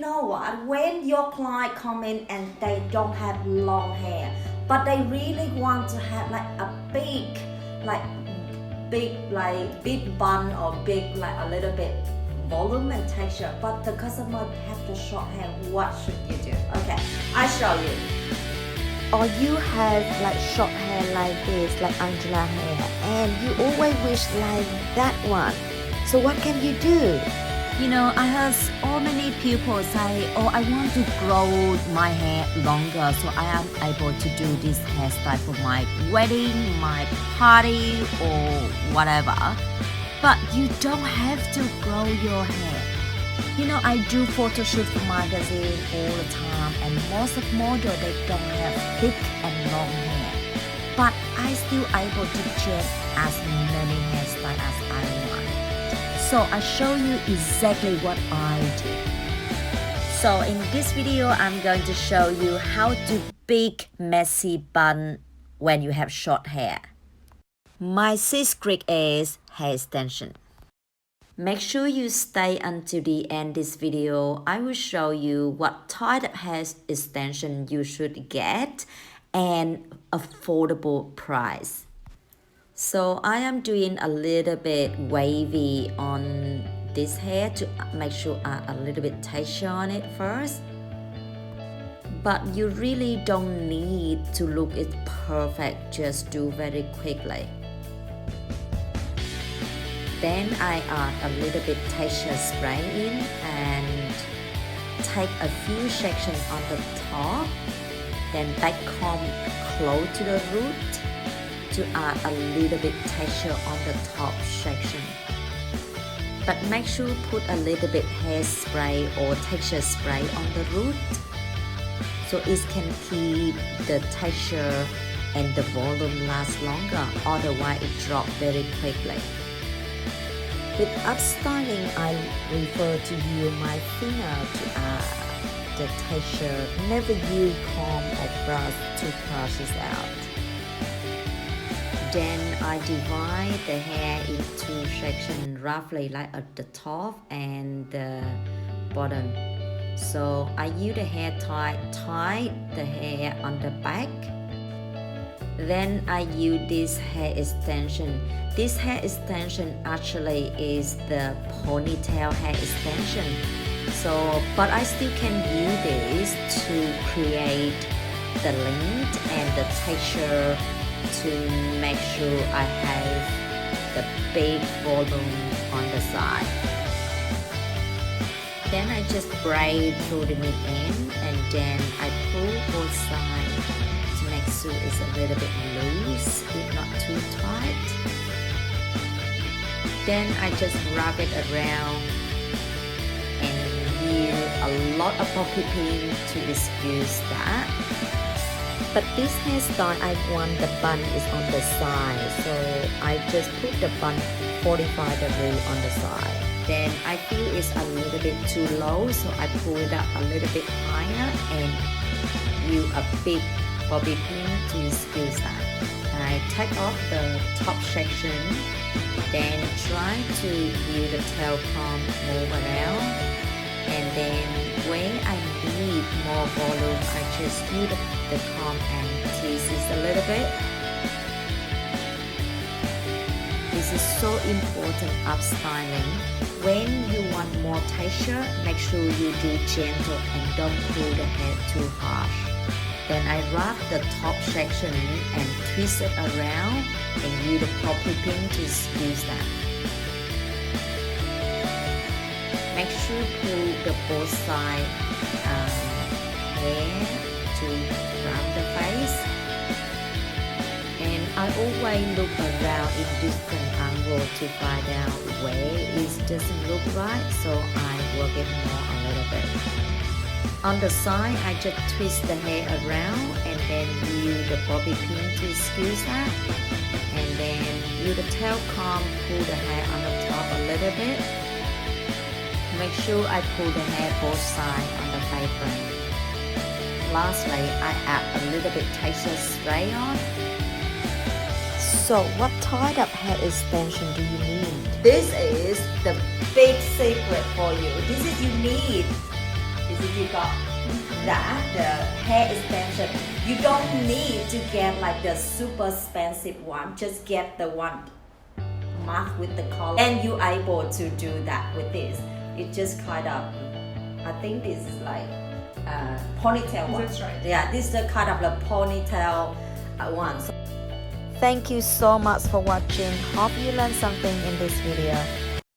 You know what? When your client come in and they don't have long hair, but they really want to have like a big bun or big like a little bit volume and texture, but the customer have the short hair, what should you do? Okay, I show you. Or you have like short hair like this, like Angela hair, and you always wish like that one. So what can you do? You know, I heard so many people say, oh, I want to grow my hair longer so I am able to do this hairstyle for my wedding, my party or whatever. But you don't have to grow your hair. You know, I do photo shoot for magazine all the time and most of models, they don't have thick and long hair. But I still able to change as many hairstyles as I want. So I show you exactly what I do. So in this video, I'm going to show you how to big messy bun when you have short hair. My secret is hair extension. Make sure you stay until the end this video. I will show you what type of hair extension you should get and affordable price. So I am doing a little bit wavy on this hair to make sure add a little bit texture on it first. But you really don't need to look it perfect, just do very quickly. Then I add a little bit texture spray in and take a few sections on the top. Then back comb close to the root to add a little bit texture on the top section. But make sure you put a little bit hairspray or texture spray on the root so it can keep the texture and the volume last longer, otherwise it drops very quickly. With upstyling, I prefer to use my finger to add the texture. Never use comb or brush to brush this out. Then I divide the hair into sections roughly like at the top and the bottom. So I use the hair tie the hair on the back. Then I use this hair extension. This hair extension actually is the ponytail hair extension. So, but I still can use this to create the length and the texture to make sure I have the big volume on the side. Then I just braid through the mid-end and then I pull both sides to make sure it's a little bit loose, if not too tight. Then I just wrap it around and use a lot of bobby pin to excuse that. But this hairstyle, I want the bun is on the side, so I just put the bun 45 degrees on the side. Then I feel it's a little bit too low, so I pull it up a little bit higher and use a big bobby pin to excuse that. I take off the top section, then try to use the tail comb move around, and then when I need more volume, I just use the comb and tease it a little bit. This is so important upstyling. When you want more texture, make sure you do gentle and don't pull the hair too harsh. Then I wrap the top section and twist it around and use the bobby pin to squeeze that. Make sure you pull the both side hair to wrap the face. And I always look around in different angles to find out where it doesn't look right, so I work it more a little bit. On the side, I just twist the hair around and then use the bobby pin to squeeze that. And then use the tail comb, pull the hair on the top a little bit. Make sure I pull the hair both sides on the face frame. Lastly, I add a little bit texture spray on. So what type of hair extension do you need? This is the big secret for you. This is you need. This if you got that, the hair extension, you don't need to get like the super expensive one. Just get the one marked with the color, and you're able to do that with this. It just kind of, I think this is like ponytail one. That's right. Yeah, this is the kind of the ponytail one. So, thank you so much for watching. Hope you learned something in this video.